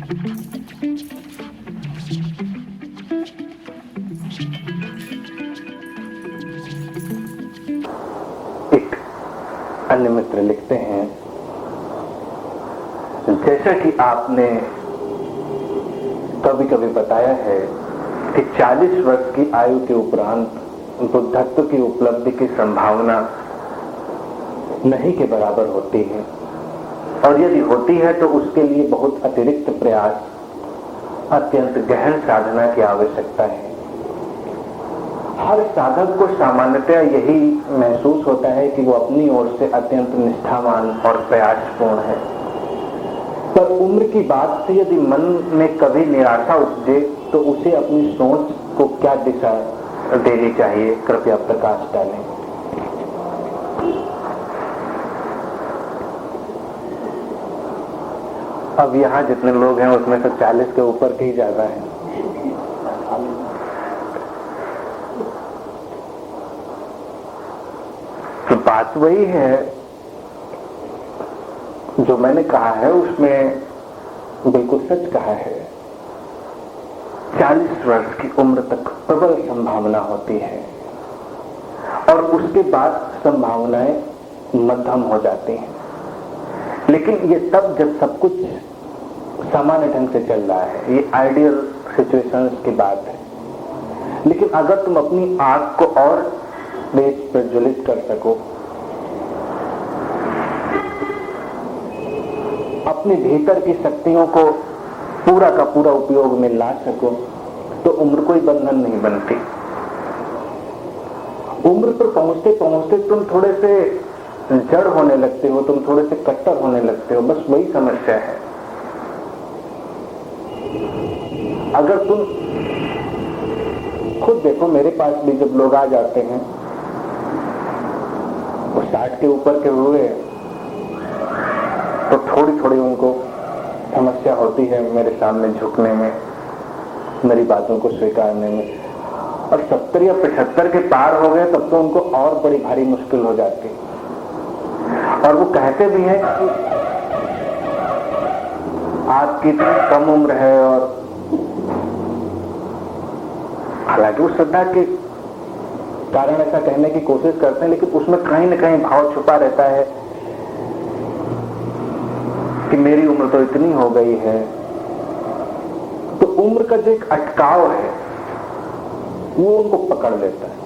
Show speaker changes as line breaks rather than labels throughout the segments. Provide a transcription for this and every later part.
एक अन्य मित्र लिखते हैं, जैसा कि आपने कभी कभी बताया है कि 40 वर्ष की आयु के उपरांत बुद्धत्व की उपलब्धि की संभावना नहीं के बराबर होती है, और यदि होती है तो उसके लिए बहुत अतिरिक्त प्रयास, अत्यंत गहन साधना की आवश्यकता है। हर साधक को सामान्यतया यही महसूस होता है कि वो अपनी ओर से अत्यंत निष्ठावान और प्रयासपूर्ण है, पर उम्र की बात से यदि मन में कभी निराशा उपजे तो उसे अपनी सोच को क्या दिशा देनी चाहिए, कृपया प्रकाश डालें। अब यहाँ जितने लोग हैं उसमें से 40 के ऊपर के ही ज्यादा है। तो बात वही है जो मैंने कहा है, उसमें बिल्कुल सच कहा है। 40 वर्ष की उम्र तक प्रबल संभावना होती है और उसके बाद संभावनाएं मध्यम हो जाती हैं, लेकिन ये तब जब सब कुछ सामान्य ढंग से चल रहा है, ये आइडियल सिचुएशंस की बात है। लेकिन अगर तुम अपनी आंख को और तेज प्रज्वलित कर सको, अपने भीतर की शक्तियों को पूरा का पूरा उपयोग में ला सको, तो उम्र कोई बंधन नहीं बनती। उम्र पर पहुंचते पहुंचते तुम थोड़े से जड़ होने लगते हो, तुम थोड़े से कट्टर होने लगते हो, बस वही समस्या है। अगर तुम खुद देखो, मेरे पास भी जब लोग आ जाते हैं वो 60 के ऊपर के हुए तो थोड़ी थोड़ी उनको समस्या होती है मेरे सामने झुकने में, मेरी बातों को स्वीकारने में, और 70 या 75 के पार हो गए तब तो उनको और बड़ी भारी मुश्किल हो जाती है। और वो कहते भी हैं कि आपकी इतनी कम उम्र है, और हालांकि वो श्रद्धा के कारण ऐसा कहने की कोशिश करते हैं, लेकिन उसमें कहीं न कहीं भाव छुपा रहता है कि मेरी उम्र तो इतनी हो गई है। तो उम्र का जो एक अटकाव है वो उनको पकड़ लेता है,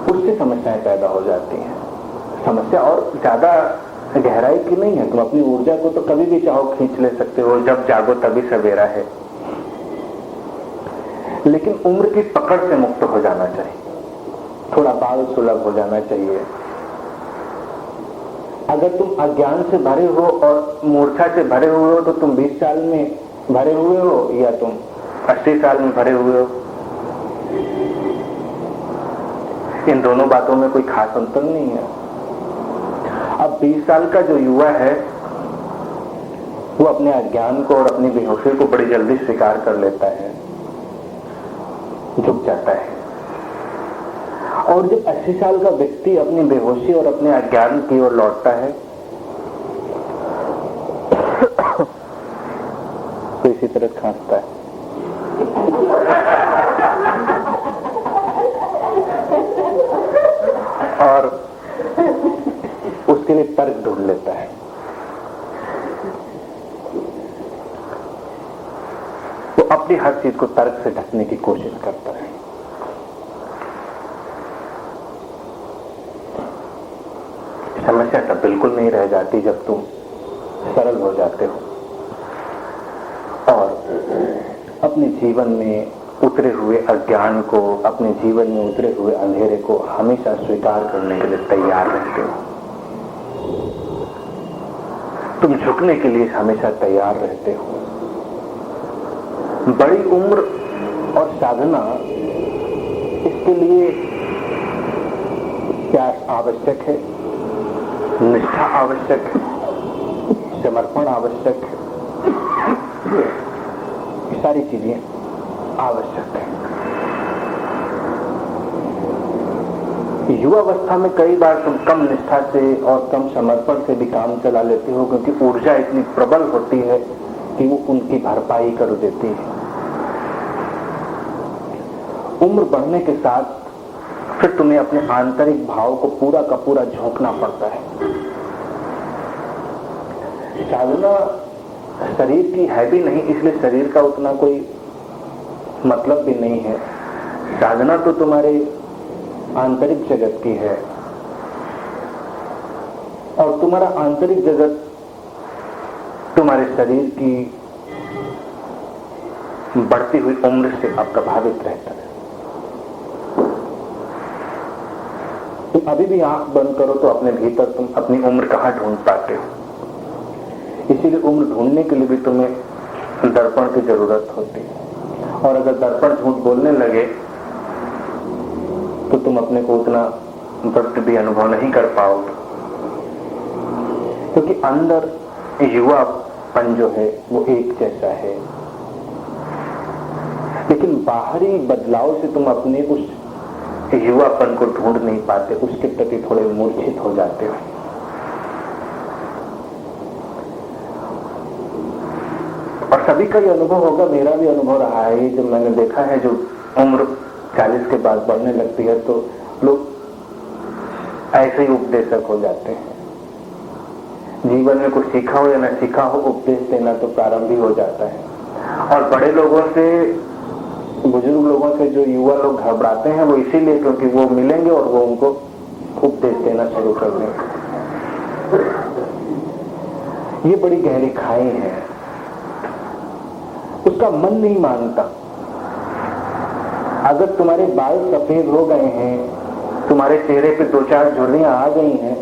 उससे समस्याएं पैदा हो जाती हैं। समस्या और ज्यादा गहराई की नहीं है, तुम अपनी ऊर्जा को तो कभी भी चाहो खींच ले सकते हो, जब जागो तभी सवेरा है, लेकिन उम्र की पकड़ से मुक्त हो जाना चाहिए, थोड़ा बाल सुलभ हो जाना चाहिए। अगर तुम अज्ञान से भरे हो और मूर्छा से भरे हुए हो तो तुम 20 साल में भरे हुए हो या तुम 80 साल में भरे हुए हो, इन दोनों बातों में कोई खास अंतर नहीं है। अब 20 साल का जो युवा है वो अपने अज्ञान को और अपनी बेहोशी को बड़ी जल्दी स्वीकार कर लेता है, झुक जाता है। और जब 80 साल का व्यक्ति अपनी बेहोशी और अपने अज्ञान की ओर लौटता है तो इसी तरह खांसता है। और उसके लिए तर्क ढूंढ लेता है। वो अपनी हर चीज को तर्क से ढकने की कोशिश करता है। समस्या तब बिल्कुल नहीं रह जाती जब तुम सरल हो जाते हो और अपने जीवन में उतरे हुए अज्ञान को, अपने जीवन में उतरे हुए अंधेरे को हमेशा स्वीकार करने के लिए तैयार रहते हो। तुम झुकने के लिए हमेशा तैयार रहते हो। बड़ी उम्र और साधना, इसके लिए प्यास आवश्यक है, निष्ठा आवश्यक है, समर्पण आवश्यक है, ये सारी चीजें आवश्यक है। युवावस्था में कई बार तुम कम निष्ठा से और कम समर्पण से भी काम चला लेते हो, क्योंकि ऊर्जा इतनी प्रबल होती है कि वो उनकी भरपाई कर देती है। उम्र बढ़ने के साथ फिर तुम्हें अपने आंतरिक भाव को पूरा का पूरा झोंकना पड़ता है। साधना शरीर की है भी नहीं, इसलिए शरीर का उतना कोई मतलब भी नहीं है। साधना तो तुम्हारे आंतरिक जगत की है, और तुम्हारा आंतरिक जगत तुम्हारे शरीर की बढ़ती हुई उम्र से अप्रभावित रहता है। तुम अभी भी आंख बंद करो तो अपने भीतर तुम अपनी उम्र कहां ढूंढ पाते हो। इसीलिए उम्र ढूंढने के लिए भी तुम्हें दर्पण की जरूरत होती है, और अगर दर्पण झूठ बोलने लगे तो तुम अपने को उतना वृत्त भी अनुभव नहीं कर पाओगे, क्योंकि अंदर युवापन जो है वो एक जैसा है, लेकिन बाहरी बदलाव से तुम अपने उस युवापन को ढूंढ नहीं पाते, उसके प्रति थोड़े मूर्छित हो जाते हो। और सभी का ये अनुभव होगा, मेरा भी अनुभव रहा है। जो मैंने देखा है, जो उम्र 40 के बाद बढ़ने लगती है तो लोग ऐसे ही उपदेशक हो जाते हैं। जीवन में कुछ सीखा हो या न सीखा हो, उपदेश देना तो प्रारंभ ही हो जाता है। और बड़े लोगों से, बुजुर्ग लोगों से जो युवा लोग घबराते हैं वो इसीलिए क्योंकि वो मिलेंगे और वो उनको उपदेश देना शुरू कर देंगे। ये बड़ी गहरी खाई है, उसका मन नहीं मानता। अगर तुम्हारे बाल सफेद हो गए हैं, तुम्हारे चेहरे पे 2-4 झुर्रियां आ गई हैं,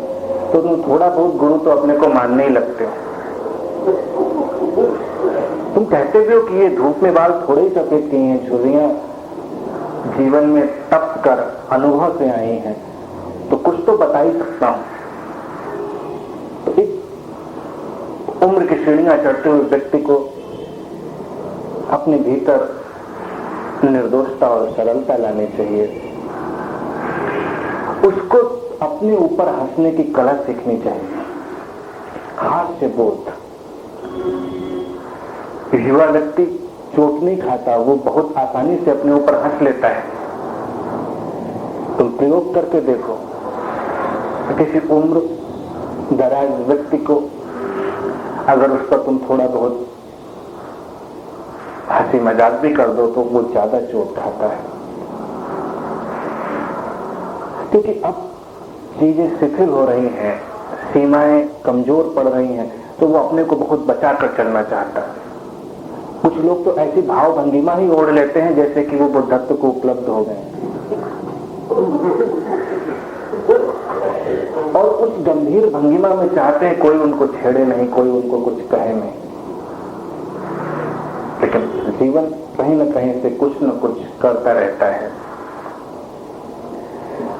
तो तुम थोड़ा बहुत गुरु तो अपने को मानने ही लगते हो। तुम कहते भी हो कि ये धूप में बाल थोड़े ही सफेद किए हैं, झुर्रियां जीवन में तप कर अनुभव से आई हैं, तो कुछ तो बता ही सकता हूं। तो एक उम्र की सीढ़ियां चढ़ते हुए व्यक्ति को अपने भीतर निर्दोषता और सरलता लानी चाहिए। उसको अपने ऊपर हंसने की कला सीखनी चाहिए, हास्य बोध। युवा व्यक्ति चोट नहीं खाता, वो बहुत आसानी से अपने ऊपर हंस लेता है। तुम प्रयोग करके देखो, किसी उम्र दराज व्यक्ति को अगर उस पर तुम थोड़ा बहुत हंसी मजाक भी कर दो तो वो ज्यादा चोट खाता है, क्योंकि अब चीजें शिथिल हो रही हैं, सीमाएं कमजोर पड़ रही हैं, तो वो अपने को बहुत बचा कर चलना चाहता है। कुछ लोग तो ऐसी भाव भंगिमा ही ओढ़ लेते हैं जैसे कि वो बुद्धत्व को उपलब्ध हो गए, और उस गंभीर भंगिमा में चाहते हैं कोई उनको छेड़े नहीं, कोई उनको कुछ कहे नहीं। लेकिन जीवन कहीं न कहीं से कुछ न कुछ करता रहता है।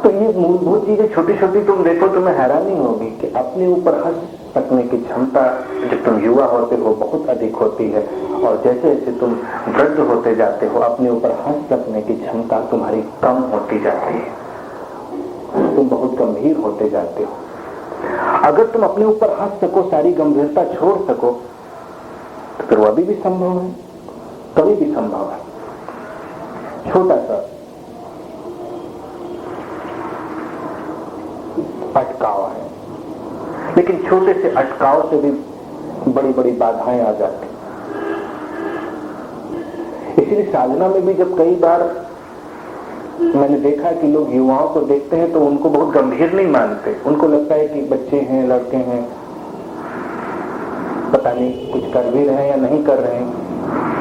तो ये मूलभूत चीजें छोटी छोटी तुम देखो, तुम्हें हैरानी होगी कि अपने ऊपर हंस सकने की क्षमता जब तुम युवा होते हो बहुत अधिक होती है, और जैसे जैसे तुम वृद्ध होते जाते हो अपने ऊपर हंस सकने की क्षमता तुम्हारी कम होती जाती है, तुम बहुत गंभीर होते जाते हो। अगर तुम अपने ऊपर हंस सको, सारी गंभीरता छोड़ सको, तो फिर वो अभी भी संभव है, कभी भी संभव है। छोटा सा अटकाव है, लेकिन छोटे से अटकाव से भी बड़ी बड़ी बाधाएं आ जाती। इसीलिए साधना में भी जब कई बार मैंने देखा कि लोग युवाओं को देखते हैं तो उनको बहुत गंभीर नहीं मानते, उनको लगता है कि बच्चे हैं, लड़के हैं, पता नहीं कुछ कर भी रहे हैं या नहीं कर रहे हैं।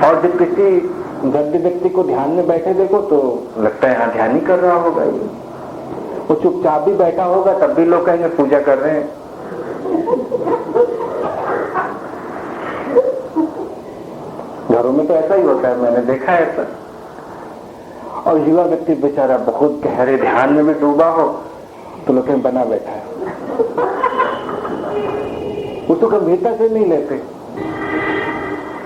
और जब किसी वृद्ध व्यक्ति को ध्यान में बैठे देखो तो लगता है हाँ ध्यान ही कर रहा होगा, ये वो चुपचाप भी बैठा होगा तब भी लोग कहेंगे पूजा कर रहे हैं। घरों में तो ऐसा ही होता है, मैंने देखा है ऐसा। और युवा व्यक्ति बेचारा बहुत गहरे ध्यान में भी डूबा हो तो लोग बना बैठा है, वो तो गंभीरता से नहीं लेते,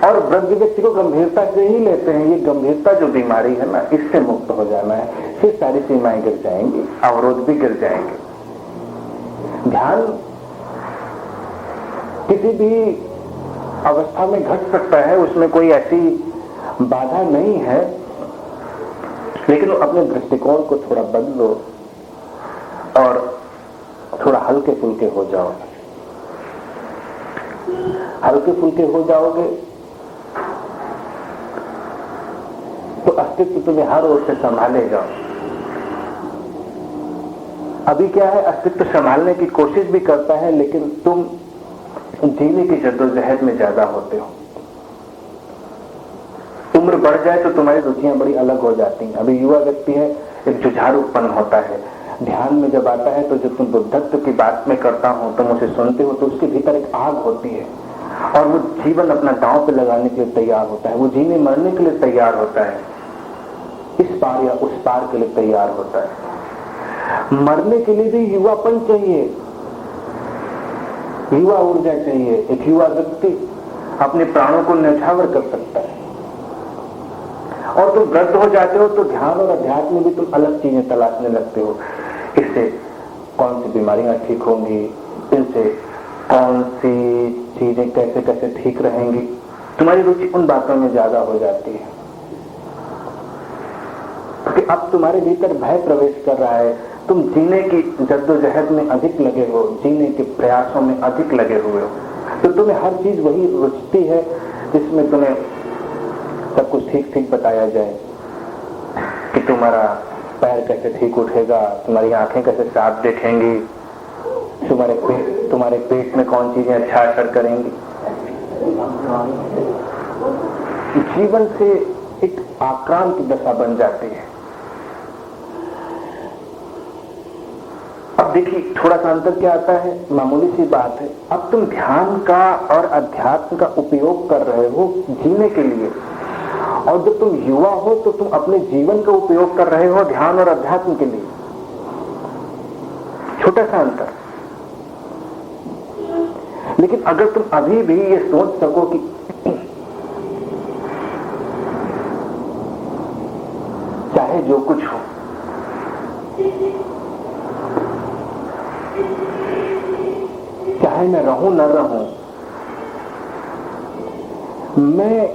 और वृद्ध व्यक्ति को गंभीरता से ही लेते हैं। ये गंभीरता जो बीमारी है ना, इससे मुक्त हो जाना है। फिर सारी सीमाएं गिर जाएंगी, अवरोध भी गिर जाएंगे। ध्यान किसी भी अवस्था में घट सकता है, उसमें कोई ऐसी बाधा नहीं है, लेकिन अपने दृष्टिकोण को थोड़ा बदलो और थोड़ा हल्के फुल्के हो जाओ। हल्के फुल्के हो जाओगे तो अस्तित्व तुम्हें हर ओर से संभालेगा। अभी क्या है, अस्तित्व संभालने की कोशिश भी करता है, लेकिन तुम जीने की जद्दोजहद में ज्यादा होते हो। उम्र बढ़ जाए तो तुम्हारी रुचियां बड़ी अलग हो जाती हैं। अभी युवा व्यक्ति है, एक जुझारू उत्पन्न होता है। ध्यान में जब आता है तो जब तुम बुद्धत्व की बात में करता हो, तुम उसे सुनते हो तो उसके भीतर एक आग होती है और वो जीवन अपना दांव पे लगाने के लिए तैयार होता है। वो जीने मरने के लिए तैयार होता है, इस पार या उस पार के लिए तैयार होता है। मरने के लिए भी युवापन चाहिए, युवा ऊर्जा चाहिए। एक युवा व्यक्ति अपने प्राणों को न्यौछावर कर सकता है। और तुम वृद्ध हो जाते हो तो ध्यान और अध्यात्म में भी तुम अलग चीजें तलाशने लगते हो। इससे कौन सी बीमारियां ठीक होंगी, इनसे कौन सी चीजें कैसे कैसे ठीक रहेंगी, तुम्हारी रुचि उन बातों में ज्यादा हो जाती है। क्योंकि अब तुम्हारे भीतर भय प्रवेश कर रहा है, तुम जीने की जद्दोजहद में अधिक लगे हो, जीने के प्रयासों में अधिक लगे हुए हो, तो तुम्हें हर चीज वही रुचती है जिसमें तुम्हें सब कुछ ठीक ठीक बताया जाए कि तुम्हारा पैर कैसे ठीक उठेगा, तुम्हारी आंखें कैसे साफ दिखेंगी, तुम्हारे पेट में कौन चीजें अच्छा असर करेंगी। जीवन से एक आक्रांत दशा बन जाती है। अब देखिए थोड़ा सा अंतर क्या आता है, मामूली सी बात है। अब तुम ध्यान का और अध्यात्म का उपयोग कर रहे हो जीने के लिए, और जब तुम युवा हो तो तुम अपने जीवन का उपयोग कर रहे हो ध्यान और अध्यात्म के लिए। छोटा सा अंतर। लेकिन अगर तुम अभी भी ये सोच सको कि चाहे जो कुछ हो, चाहे मैं रहूं न रहूं, मैं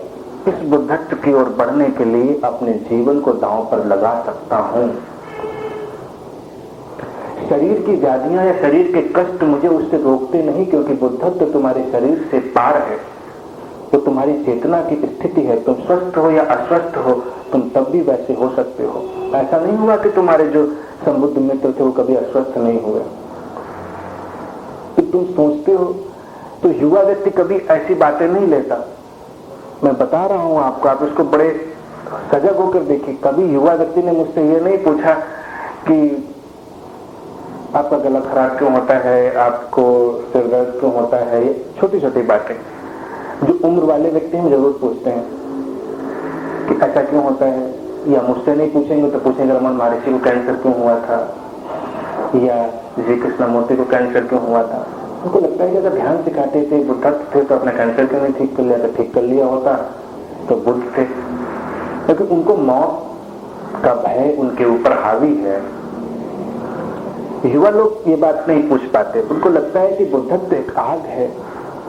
इस बुद्धत्व की ओर बढ़ने के लिए अपने जीवन को दांव पर लगा सकता हूं। शरीर की व्याधियां या शरीर के कष्ट मुझे उससे रोकते नहीं, क्योंकि बुद्धत्व तुम्हारे शरीर से पार है, तो तुम्हारी चेतना की स्थिति है। तुम स्वस्थ हो या अस्वस्थ हो, तुम तब भी वैसे हो सकते हो। ऐसा नहीं हुआ कि तुम्हारे जो संबुद्ध मित्र थे वो कभी अस्वस्थ नहीं हुए। तो तुम सोचते हो, तो युवा व्यक्ति कभी ऐसी बातें नहीं लेता। मैं बता रहा हूं आपको, आप इसको बड़े सजग होकर देखिए। कभी युवा व्यक्ति ने मुझसे ये नहीं पूछा कि आपका गला खराब क्यों होता है, आपको सिर दर्द क्यों होता है। ये छोटी छोटी बातें जो उम्र वाले व्यक्ति हम जरूर पूछते हैं कि ऐसा क्यों होता है, या मुझसे नहीं पूछेंगे तो पूछेंगे रमन महर्षि को कैंसर क्यों हुआ था, या श्री कृष्णमूर्ति को कैंसर क्यों हुआ था। उनको लगता है कि अगर ध्यान सिखाते थे, बुद्धत्व थे, तो अपना कैंसर क्यों नहीं ठीक कर लिया, तो ठीक कर लिया होता तो बुद्ध थे। क्योंकि उनको मौत का भय उनके ऊपर हावी है। युवा लोग ये बात नहीं पूछ पाते। उनको लगता है कि बुद्धत्व एक आग है,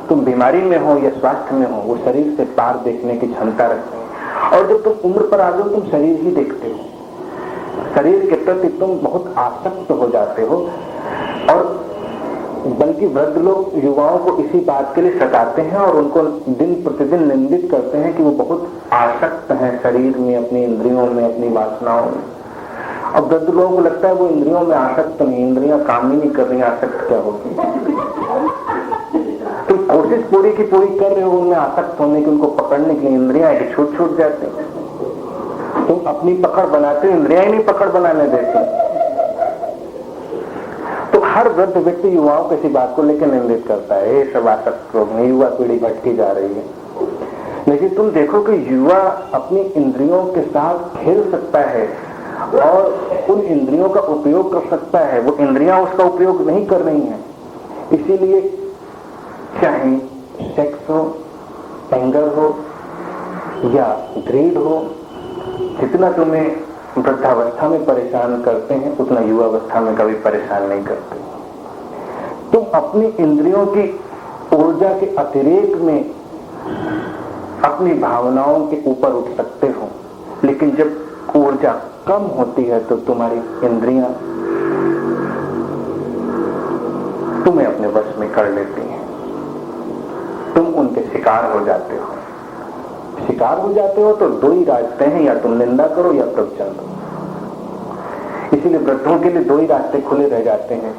तुम बीमारी में हो या स्वास्थ्य में हो, वो शरीर से पार देखने की क्षमता रखते हैं। और जब तुम उम्र पर आ जाओ, तुम शरीर ही देखते हो, शरीर के प्रति तुम बहुत आसक्त हो जाते हो। और बल्कि वृद्ध लोग युवाओं को इसी बात के लिए सताते हैं और उनको दिन प्रतिदिन निंदित करते हैं कि वो बहुत आसक्त हैं शरीर में, अपनी इंद्रियों में, अपनी वासनाओं में। अब वृद्ध लोगों को लगता है वो इंद्रियों में आसक्त नहीं, इंद्रियां काम ही नहीं कर रही, आसक्त क्या होगी। तुम कोशिश पूरी की पूरी कर रहे हो उनमें आसक्त होने की, उनको पकड़ने के लिए, इंद्रियां कि छूट जाते हैं। तुम अपनी पकड़ बनाते हो, इंद्रियां ही नहीं पकड़ बनाने देते। तो हर वृद्ध व्यक्ति युवाओं को इसी बात को लेकर निंदित करता है, ये सब आसक्त लोग हैं, युवा पीढ़ी भटकी जा रही है। लेकिन तुम देखो कि युवा अपनी इंद्रियों के साथ खेल सकता है और उन इंद्रियों का उपयोग कर सकता है। वो इंद्रियां उसका उपयोग नहीं कर रही हैं। इसीलिए चाहे सेक्स हो, एंगर हो या ग्रीड हो, जितना तुम्हें वृद्धावस्था में परेशान करते हैं उतना युवावस्था में कभी परेशान नहीं करते। तुम अपनी इंद्रियों की ऊर्जा के अतिरेक में अपनी भावनाओं के ऊपर उठ सकते हो, लेकिन जब ऊर्जा कम होती है तो तुम्हारी इंद्रियां तुम्हें अपने वश में कर लेती हैं, तुम उनके शिकार हो जाते हो। शिकार हो जाते हो तो दो ही रास्ते हैं, या तुम निंदा करो या प्रवचन दो। इसीलिए वृद्धों के लिए दो ही रास्ते खुले रह जाते हैं,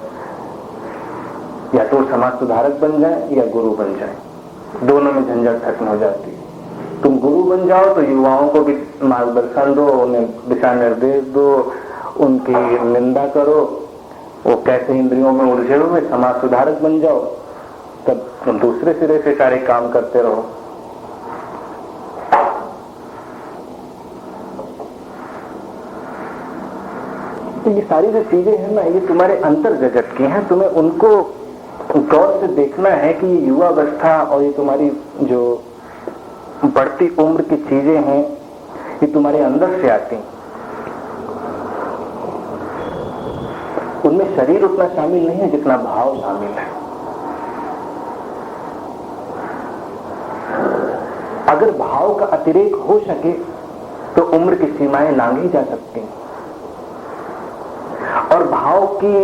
या तो समाज सुधारक बन जाए या गुरु बन जाए। दोनों में झंझट खत्म हो जाती है। तुम गुरु बन जाओ तो युवाओं को भी मार्गदर्शन दो, उन्हें दिशा निर्देश दो, उनकी निंदा करो, वो कैसे इंद्रियों में उलझे हुए। समाज सुधारक बन जाओ तब तुम दूसरे सिरे से सारे काम करते रहो। तो ये सारी जो चीजें हैं ना, ये तुम्हारे अंतर जगत की हैं। तुम्हें उनको गौर से देखना है कि ये युवावस्था और ये तुम्हारी जो बढ़ती उम्र की चीजें हैं, ये तुम्हारे अंदर से आती। उनमें शरीर उतना शामिल नहीं है जितना भाव शामिल है। अगर भाव का अतिरेक हो सके तो उम्र की सीमाएं लांघी जा सकती हैं, और भाव की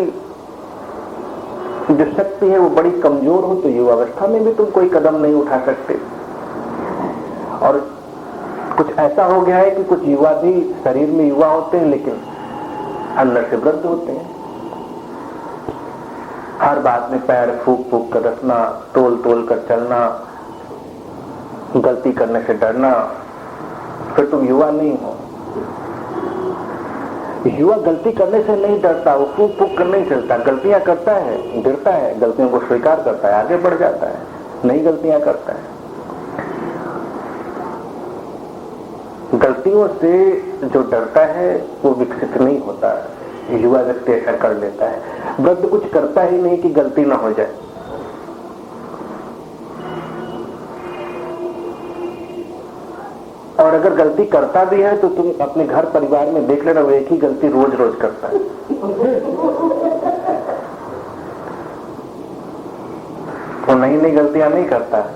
जो शक्ति है वो बड़ी कमजोर हो तो युवावस्था में भी तुम कोई कदम नहीं उठा सकते। और कुछ ऐसा हो गया है कि कुछ युवा भी शरीर में युवा होते हैं लेकिन अंदर से वृद्ध होते हैं। हर बात में पैर फूक फूक कर रखना, तोल तोल कर चलना, गलती करने से डरना, फिर तुम युवा नहीं हो। युवा गलती करने से नहीं डरता, वो फूक फूक कर नहीं चलता। गलतियां करता है, डरता है, गलतियों को स्वीकार करता है, आगे बढ़ जाता है, नई गलतियां करता है। गलतियों से जो डरता है वो विकसित नहीं होता है। युवा व्यक्ति ऐसा कर लेता है। वृद्ध कुछ करता ही नहीं कि गलती ना हो जाए। और अगर गलती करता भी है तो तुम अपने घर परिवार में देख लेना, वो एक ही गलती रोज रोज करता है। वो नई नई गलतियां नहीं करता।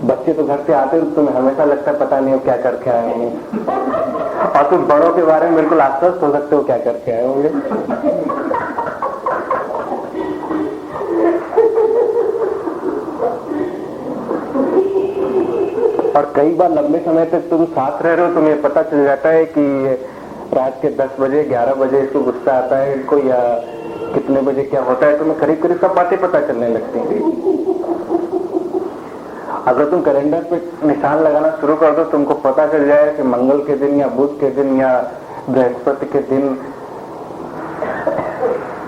बच्चे तो घर से आते हैं, तुम्हें हमेशा लगता है पता नहीं वो क्या करके आए होंगे, और तुम बड़ों के बारे में बिल्कुल आश्वस्त हो सकते हो क्या करके आए होंगे। और कई बार लंबे समय तक तुम साथ रह रहे हो, तुम्हें पता चल जाता है कि रात के 10 बजे 11 बजे इसको गुस्सा आता है इनको, या कितने बजे क्या होता है, तुम्हें करीब करीब सब बातें पता चलने लगती हैं। अगर तुम कैलेंडर पे निशान लगाना शुरू कर दो, तुमको पता चल जाए कि मंगल के दिन या बुध के दिन या बृहस्पति के दिन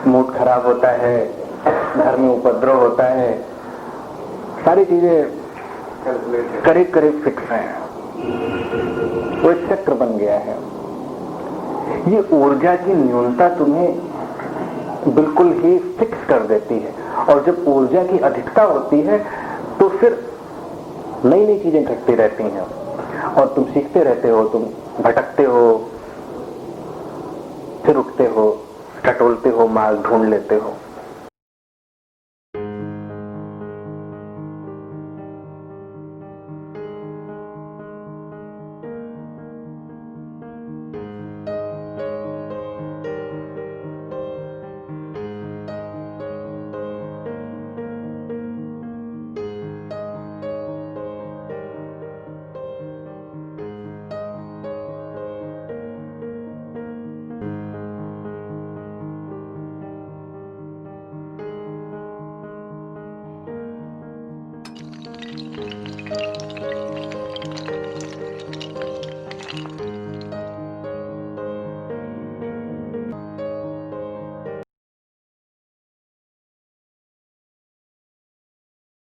मूड खराब होता है, घर में उपद्रव होता है, सारी चीजें करीब करीब फिक्स है। वो एक चक्र बन गया है। ये ऊर्जा की न्यूनता तुम्हें बिल्कुल ही फिक्स कर देती है, और जब ऊर्जा की अधिकता होती है तो फिर नई नई चीजें घटती रहती हैं, और तुम सीखते रहते हो, तुम भटकते हो, फिर उठते हो, टटोलते हो, मार्ग ढूंढ लेते हो।